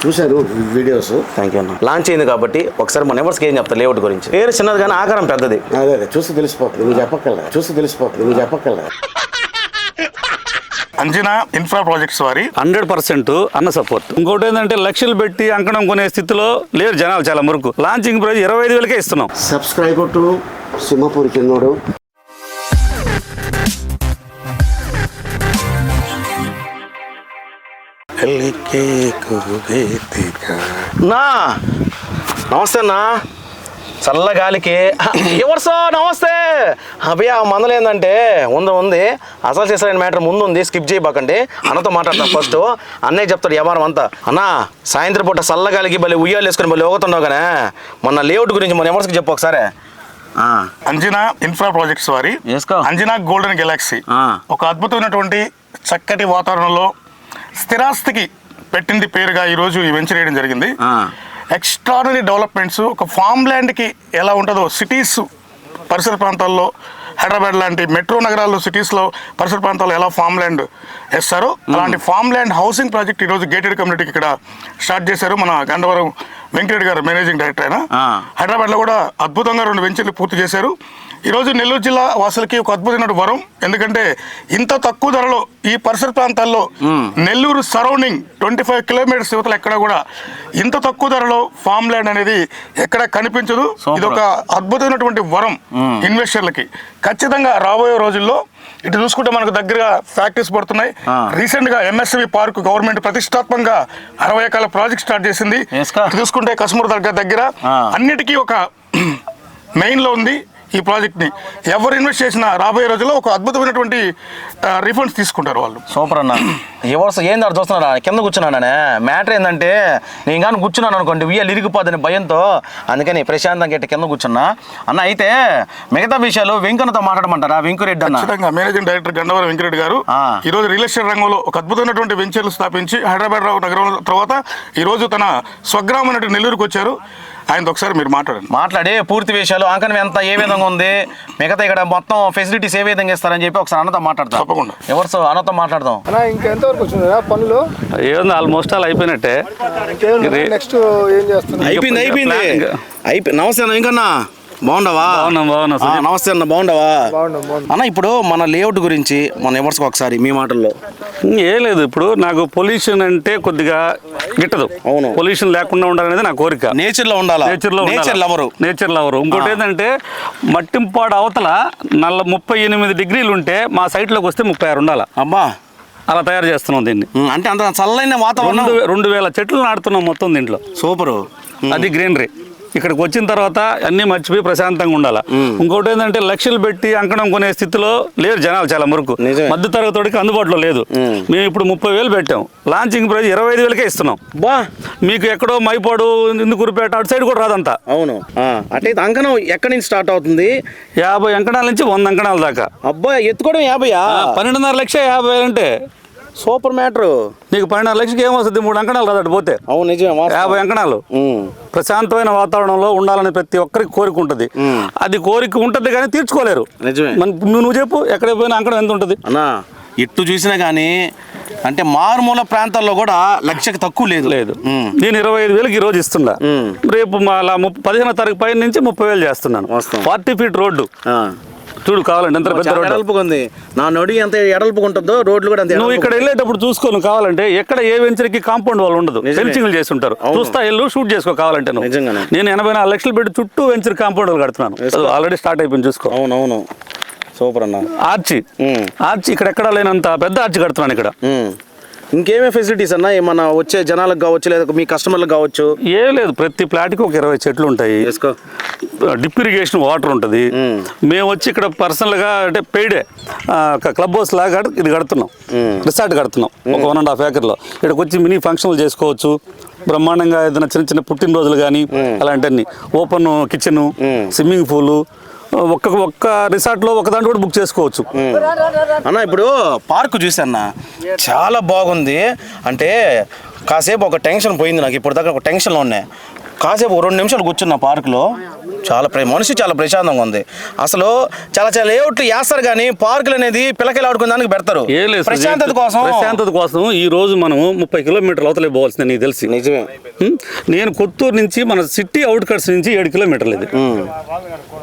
చూశాను videos. Thank you అన్న. Launch అయింది కాబట్టి ఒకసారి మన నెవర్స్కి ఏం చెప్తా లేఅవుట్ గురించి. పేరు చిన్నది కానీ ఆకారం పెద్దది. అదే అదే చూసి తెలిసిపోతుంది, నువ్వు చెప్పగలరా. అంజనా ఇన్ఫ్రా ప్రాజెక్ట్స్ వారి 100% అన్న సపోర్ట్. ఇంకోటి ఏంటంటే లక్షలు పెట్టి అంకణం కొనే స్థితిలో లేరు జనాలు చాలా వరకు. లాంచింగ్ ప్రైస్ 25,000కే ఇస్తున్నాం. సబ్స్క్రైబ్ టు సింహపూరి కిన్నోడు. నా నమస్తే అన్నా. చల్లగాలికి ఎవరిసో నమస్తే అభయ. మందలు ఏంటంటే ఉంది అసలు చేసిన మ్యాటర్ ముందు ఉంది, స్కిప్ చేయబాకండి. అన్నతో మాట్లాడతాం ఫస్ట్. అన్నయ్య చెప్తాడు వ్యవహారం అంతా. అన్న సాయంత్రం పూట చల్లగాలికి భలే ఉయ్యాలు వేసుకొని భలే ఊగుతున్నావు కానీ మొన్న లేఅవుట్ గురించి మన ఎవరికి చెప్పు ఒకసారి. అంజనా ఇన్ఫ్రా ప్రాజెక్ట్స్ వారి అంజనా గోల్డెన్ గెలాక్సీ ఒక అద్భుతమైనటువంటి చక్కటి వాతావరణంలో స్థిరాస్తికి పెట్టింది పేరుగా ఈరోజు ఈ వెంచర్ వేయడం జరిగింది. Extraordinary developments. ఒక ఫామ్ ల్యాండ్కి ఎలా ఉంటుందో సిటీస్ పరిసర ప్రాంతాల్లో, హైదరాబాద్ లాంటి మెట్రో నగరాల్లో, సిటీస్లో పరిసర ప్రాంతాల్లో ఎలా ఫామ్ ల్యాండ్ వేస్తారో అలాంటి ఫామ్ ల్యాండ్ హౌసింగ్ ప్రాజెక్ట్ ఈరోజు గేటెడ్ కమ్యూనిటీకి ఇక్కడ స్టార్ట్ చేశారు. మన గండవరం వెంకటరెడ్డి గారు మేనేజింగ్ డైరెక్టర్ అయినా. హైదరాబాద్లో కూడా అద్భుతంగా 2 వెంచర్లు పూర్తి చేశారు. ఈరోజు నెల్లూరు జిల్లా వాసులకి ఒక అద్భుతమైన వరం. ఎందుకంటే ఇంత తక్కువ ధరలో ఈ పరిసర ప్రాంతాల్లో నెల్లూరు సరౌండింగ్ 25 కిలోమీటర్స్ యువతలు ఎక్కడ కూడా ఇంత తక్కువ ధరలో ఫామ్ ల్యాండ్ అనేది ఎక్కడ కనిపించదు. ఇది ఒక అద్భుతమైనటువంటి వరం ఇన్వెస్టర్లకి. ఖచ్చితంగా రాబోయే రోజుల్లో ఇటు చూసుకుంటే మనకు దగ్గరగా ఫ్యాక్టరీస్ పడుతున్నాయి. రీసెంట్ గా ఎంఎస్వి పార్క్ గవర్నమెంట్ ప్రతిష్టాత్మకంగా 60 ఎకరాల ప్రాజెక్ట్ స్టార్ట్ చేసింది. ఇటు చూసుకుంటే కశ్మూర్ దగ్గర అన్నిటికీ ఒక మెయిన్ లో ఉంది ఈ ప్రాజెక్ట్ ని. ఎవరు ఇన్వెస్ట్ చేసినా రాబోయే రోజుల్లో ఒక అద్భుతమైనటువంటి రిఫండ్స్ తీసుకుంటారు వాళ్ళు. సూపర్ అన్న. ఎవరు ఏం దాడు చూస్తున్నారా? కింద కూర్చున్నానే. మ్యాటర్ ఏంటంటే నేను కానీ కూర్చున్నాను అనుకోండి ఉయ్యాలు ఇరిగిపోద్దని భయంతో, అందుకని ప్రశాంతంగా కింద కూర్చున్నా అన్న. అయితే మిగతా విషయాలు వెంకన్నతో మాట్లాడమంటారా? వెంకరెడ్డి అన్న ఖచ్చితంగా మేనేజింగ్ డైరెక్టర్ గండవరం వెంకరెడ్డి గారు ఈ రోజు రియల్ ఎస్టేట్ రంగంలో ఒక అద్భుతమైనటువంటి వెంచర్లు స్థాపించి హైదరాబాద్ నగరం తర్వాత ఈ రోజు తన స్వగ్రామం నెల్లూరుకు వచ్చారు. ఆయనతో ఒకసారి మీరు మాట్లాడి పూర్తి విషయాలు అంకనం ఎంత ఏ విధంగా ఉంది, మిగతా ఇక్కడ మొత్తం ఫెసిలిటీస్ ఏ విధంగా ఇస్తారని చెప్పి ఒకసారి అన్నతో మాట్లాడతాం. తప్పకుండా ఎవరు అన్నతో మాట్లాడదాం. ఇంకెంతవరకు వచ్చిందా పనులు? ఏముంది ఆల్మోస్ట్ ఆల్ అయిపోయినట్టే. నెక్స్ట్ ఏం చేస్తున్నారు? అయిపోయింది. నమస్తే అన్న. ఇంకన్నా బాగుండవా? నమస్తే అన్న. బాగుండవా అన్న? ఇప్పుడు మన లేఅవుట్ గురించి మన ఎవరికి ఒకసారి మీ మాటల్లో. ఏం లేదు, ఇప్పుడు నాకు పొల్యూషన్ అంటే కొద్దిగా గిట్టదు. అవును, పొల్యూషన్ లేకుండా ఉండాలనేది నా కోరిక. నేచర్ లో ఉండాలి. Nature lover. ఇంకోటి ఏంటంటే మట్టింపాడు అవతల 38 డిగ్రీలు ఉంటే మా సైట్ లోకి వస్తే 36 ఉండాలి. అబ్బా, అలా తయారు చేస్తున్నాం దీన్ని. అంటే అంత చల్లైన వాతావరణం. 2000 చెట్లు నాడుతున్నాం మొత్తం దీంట్లో. సూపరు. అది గ్రీనరీ. ఇక్కడికి వచ్చిన తర్వాత అన్ని మర్చిపోయి ప్రశాంతంగా ఉండాలి. ఇంకోటి ఏంటంటే లక్షలు పెట్టి అంకణం కొనే స్థితిలో లేరు జనాలు చాలా వరకు. మధ్య తరగతికి అందుబాటులో లేదు. మేము ఇప్పుడు 30,000 పెట్టాం. లాంచింగ్ ప్రైస్ 25,000కే ఇస్తున్నాం. మీకు ఎక్కడో మైపాడు, ఇందుకూరుపేట అటు సైడ్ కూడా రాదంతా. అవును. అంటే అంకణం ఎక్కడి నుంచి స్టార్ట్ అవుతుంది? 50 అంకణాల నుంచి 100 అంకణాల దాకా. అబ్బా, ఎత్తుకోవడం 50? 12.5 లక్షలు 50,000 అంటే సూపర్ మ్యాటర్. నీకు 12.5 లక్షలకి ఏమొస్తుంది? 3 అంకణాలు రాదట పోతే. అవును, నిజమే. 50 అంకణాలు ప్రశాంతమైన వాతావరణంలో ఉండాలని ప్రతి ఒక్కరికి కోరిక ఉంటుంది. అది కోరిక ఉంటుంది కానీ తీర్చుకోలేరు. నిజమే. నువ్వు చెప్పు, ఎక్కడ పోయినా అంకణం ఎంత ఉంటుంది అన్నా? ఎట్టు చూసినా కానీ అంటే మారుమూల ప్రాంతాల్లో కూడా 1 లక్షకి తక్కువ లేదు. నేను 25,000కి ఈ రోజు ఇస్తున్నా. రేపు 15వ తారీఖు పైన నుంచి 30,000 చేస్తున్నాను. 40 ఫీట్ రోడ్డు చూడు, కావాలంటే ఎంత పెద్ద రోడ్డు. ఎడల్పుగా ఉంది. నా నడి ఎంత ఎడల్పుగా ఉంటుందో రోడ్లు కూడా అంతే. నువ్వు ఇక్కడ వెళ్ళేటప్పుడు చూసుకోను కావాలంటే. ఎక్కడ ఏ వెంచర్కి కాంపౌండ్ వాళ్ళు ఉండదు, ఫెన్సింగ్లు చేసి ఉంటారు. చూస్తా వెళ్ళు, షూట్ చేసుకో కావాలంటే. నేను 84 లక్షలు పెట్టి చుట్టూ వెంచర్ కాంపౌండ్ వాళ్ళు కడుతున్నాను. ఆల్రెడీ స్టార్ట్ అయిపోయింది, చూసుకో. అవునవును, సూపర్ అన్న. ఆర్చి ఇక్కడ ఎక్కడ లేనంత పెద్ద ఆర్చి కడుతున్నాను ఇక్కడ. ఇంకేమే ఫెసిలిటీస్ అన్నా? ఏమన్నా వచ్చే జనాలకు కావచ్చు, లేదా మీ కస్టమర్లకు కావచ్చు? ఏం లేదు, ప్రతి ప్లాట్కి ఒక 20 చెట్లు ఉంటాయి. డ్రిప్ ఇరిగేషన్ వాటర్ ఉంటుంది. మేము వచ్చి ఇక్కడ పర్సనల్గా అంటే పెయిడే క్లబ్ హౌస్ లాగా ఇది కడుతున్నాం. రిసార్ట్ కడుతున్నాం ఒక 1.5 ఏకర్లో. ఇక్కడికి వచ్చి మినీ ఫంక్షన్లు చేసుకోవచ్చు. బ్రహ్మాండంగా ఏదైనా చిన్న చిన్న పుట్టినరోజులు కానీ అలాంటివన్నీ. ఓపెన్ కిచెన్, స్విమ్మింగ్ పూలు ఒక్క రిసార్ట్లో ఒక దాంట్లో కూడా బుక్ చేసుకోవచ్చు అన్న. ఇప్పుడు పార్క్ చూసాన్న, చాలా బాగుంది. అంటే కాసేపు ఒక టెన్షన్ పోయింది నాకు. ఇప్పుడు దాకా ఒక టెన్షన్లో ఉన్నాయి. కాసేపు 2 నిమిషాలు కూర్చున్న పార్కులో మనిషి చాలా ప్రశాంతంగా ఉంది. అసలు చాలా లేఅవుట్లు వేస్తారు కానీ పార్కులు అనేది పిల్లకాయలు ఆడుకునే దానికి పెడతారు. ఏం లేదు, ప్రశాంతత కోసం ఈ రోజు మనం 30 కిలోమీటర్లు అవతలే పోవాల్సింది నీకు తెలిసి. నిజమే. నేను కొత్తూరు నుంచి మన సిటీ అవుట్కట్స్ నుంచి 7 కిలోమీటర్లు ఇది.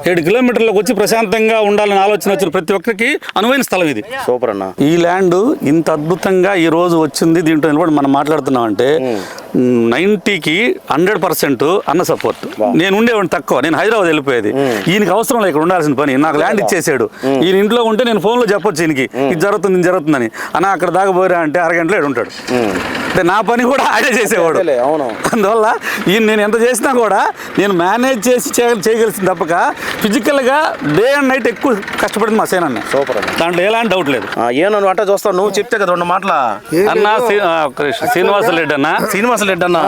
7 కిలోమీటర్లకు వచ్చి ప్రశాంతంగా ఉండాలని ఆలోచన వచ్చిన ప్రతి ఒక్కరికి అనువైన స్థలం ఇది. సూపర్ అన్న. ఈ ల్యాండ్ ఇంత అద్భుతంగా ఈ రోజు వచ్చింది. దీంట్లో నిలబడి మనం మాట్లాడుతున్నాం అంటే 90కి 100% అన్న సపోర్ట్. నేను ఉండేవాడిని తక్కువ, నేను హైదరాబాద్ వెళ్ళిపోయేది. ఈయనకి అవసరం లేదు ఇక్కడ ఉండాల్సిన పని, నాకు ల్యాండ్ ఇచ్చేసాడు. ఈయన ఇంట్లో ఉంటే నేను ఫోన్లో చెప్పొచ్చు ఈయనకి ఇది జరుగుతుందని. అన్న అక్కడ దాకా పోయిరా అంటే అరగంటలో ఇక్కడ ఉంటాడు. అంటే నా పని కూడా ఆయనే చేసేవాడు. అందువల్ల ఈయన నేను ఎంత చేసినా కూడా నేను మేనేజ్ చేసి చేయగలిసింది తప్పక ఫిజికల్గా డే అండ్ నైట్ ఎక్కువ కష్టపడింది మా సేన. సూపర్ అన్న, దాంట్లో ఎలాంటి డౌట్ లేదు. ఏమన్నా అట్ట చూస్తావు, నువ్వు చెప్తే కదా 2 మాటలు. అన్న శ్రీనివాసరెడ్డి అన్న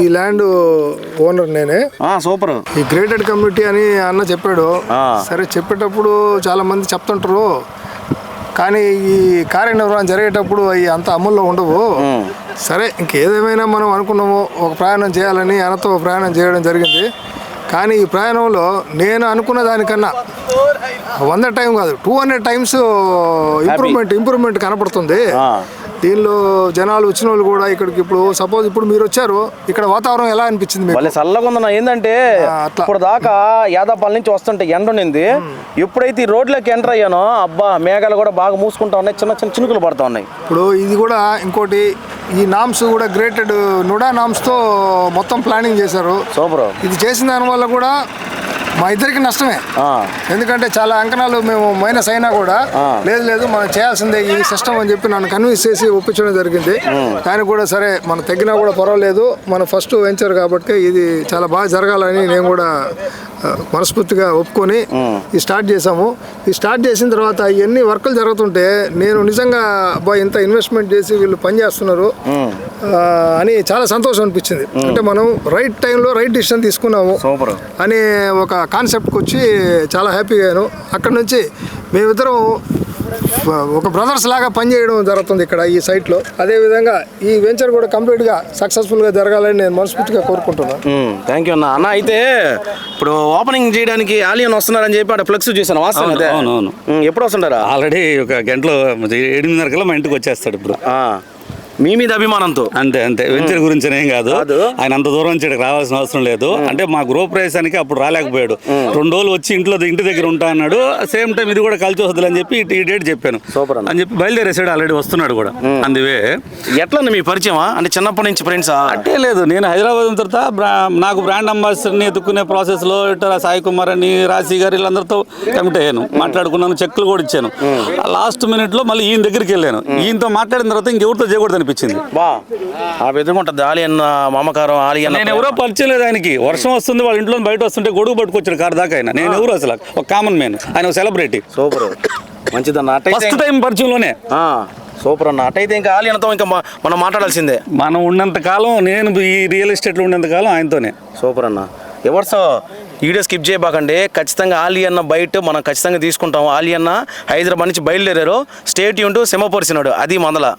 ఈ ల్యాండ్ ఓనర్ నేనే. సూపర్. ఈ గ్రేటెడ్ కమ్యూనిటీ అని అన్న చెప్పాడు. సరే చెప్పేటప్పుడు చాలా మంది చెప్తుంటారు కానీ ఈ కార్యనిర్వహణ జరిగేటప్పుడు అవి అంత అమల్లో ఉండవు. సరే ఇంకేదేమైనా మనం అనుకున్నాము ఒక ప్రయాణం చేయాలని అన్నతో ప్రయాణం చేయడం జరిగింది. కానీ ఈ ప్రయాణంలో నేను అనుకున్న దానికన్నా 100 టైం కాదు 200 టైమ్స్ ఇంప్రూవ్మెంట్ కనపడుతుంది. దీనిలో జనాలు వచ్చిన వాళ్ళు కూడా ఇక్కడికి ఇప్పుడు సపోజ్ ఇప్పుడు మీరు వచ్చారు, ఇక్కడ వాతావరణం ఎలా అనిపించింది మీకు? చల్లగా ఉందన్న. ఏంటంటే ఇప్పుడు దాకా యాదాపల్లి నుంచి వస్తుంటే ఎండ ఉండింది. ఎప్పుడైతే ఈ రోడ్లోకి ఎంటర్ అయ్యానో అబ్బా మేఘాలు కూడా బాగా మూసుకుంటా ఉన్నాయి, చిన్న చిన్న చినుకులు పడతా ఉన్నాయి. ఇప్పుడు ఇది కూడా ఇంకోటి ఈ నామ్స్ కూడా గ్రేటెడ్ నుడా నామ్స్తో మొత్తం ప్లానింగ్ చేశారు. సూపర్. ఇది చేసిన దానివల్ల కూడా మా ఇద్దరికి నష్టమే. ఎందుకంటే చాలా అంకణాలు మేము మైనస్ అయినా కూడా లేదు మనం చేయాల్సిందే ఈ సిస్టమ్ అని చెప్పి నన్ను కన్విన్స్ చేసి ఒప్పించడం జరిగింది. దానికి కూడా సరే మనం తగ్గినా కూడా పర్వాలేదు, మన ఫస్ట్ వెంచర్ కాబట్టి ఇది చాలా బాగా జరగాలని నేను కూడా మనస్ఫూర్తిగా ఒప్పుకొని ఈ స్టార్ట్ చేసాము. ఈ స్టార్ట్ చేసిన తర్వాత ఇవన్నీ వర్కులు జరుగుతుంటే నేను నిజంగా అబ్బా ఇంత ఇన్వెస్ట్మెంట్ చేసి వీళ్ళు పని చేస్తున్నారు అని చాలా సంతోషం అనిపించింది. అంటే మనం రైట్ టైంలో రైట్ డిసిషన్ తీసుకున్నాము అని ఒక కాన్సెప్ట్కి వచ్చి చాలా హ్యాపీగా అయ్యాను. అక్కడ నుంచి మేమిద్దరం ఒక బ్రదర్స్ లాగా పనిచేయడం జరుగుతుంది ఇక్కడ ఈ సైట్లో. అదేవిధంగా ఈ వెంచర్ కూడా కంప్లీట్గా సక్సెస్ఫుల్గా జరగాలని నేను మనస్ఫూర్తిగా కోరుకుంటున్నాను. థ్యాంక్ యూ అన్న. అయితే ఇప్పుడు ఓపెనింగ్ చేయడానికి ఆలియన్ వస్తున్నారని చెప్పి అక్కడ ఫ్లెక్స్ చూసాను. వాస్తవం. అవును. ఎప్పుడు వస్తుంటారా? ఆల్రెడీ ఒక గంటలో 8:30 కల్లా మా ఇంటికి వచ్చేస్తాడు ఇప్పుడు. మీ మీద అభిమానంతో. అంతే వెంచర్ గురించి ఏం కాదు, ఆయన అంత దూరం నుంచి ఇక్కడికి రావాల్సిన అవసరం లేదు. అంటే మా గృహప్రవేశానికి అప్పుడు రాలేకపోయాడు. 2 రోజులు వచ్చి ఇంటి దగ్గర ఉంటా అన్నాడు. సేమ్ టైం ఇది కూడా కలిసి వస్తుంది అని చెప్పి ఈ డేట్ చెప్పాను అని చెప్పి బయలుదేరేసాడు. ఆల్రెడీ వస్తున్నాడు కూడా. అందువే ఎట్లా మీ పరిచయం? అంటే చిన్నప్పటి నుంచి ఫ్రెండ్సా? అంటే లేదు, నేను హైదరాబాద్ తర్వాత నాకు బ్రాండ్ అంబాసిడర్ని ఎత్తుక్కునే ప్రాసెస్లో ఇట్లా సాయి కుమార్ అని రాశి గారు వీళ్ళందరితో కమిట్ అయ్యాను, మాట్లాడుకున్నాను, చెక్కులు కూడా ఇచ్చాను. లాస్ట్ మినిట్లో మళ్ళీ ఈయన దగ్గరికి వెళ్ళాను. ఈయనతో మాట్లాడిన తర్వాత ఇంకెవరితో చేయకూడదు అనిపించింది. నేను ఎవరో పరిచయం లేదు ఆయనకి. వర్షం వస్తుంది, వాళ్ళ ఇంట్లో బయట వస్తుంటే గొడుగు పట్టుకొచ్చాడు కారు దాకా. ఆయన నేను ఎవరు అసలు ఒక కామన్ మ్యాన్, ఆయన ఒక సెలబ్రిటీ. సూపర్. మంచిదన్న. ఫస్ట్ టైం పరిచయంలోనే. సూపర్ అన్న. అటైతే ఇంకా ఆలియన్తో ఇంకా మనం మాట్లాడాల్సిందే. మనం ఉన్నంత కాలం, నేను ఈ రియల్ ఎస్టేట్లో ఉన్నంత కాలం ఆయనతోనే. సూపర్ అన్న. ఎవరు వీడియో స్కిప్ చేయబాకండి. ఖచ్చితంగా ఆలియన్న బయట మనం ఖచ్చితంగా తీసుకుంటాం. ఆలియన్న హైదరాబాద్ నుంచి బయలుదేరారు. State Yoon to Simhapur సినాడు. అది మందల.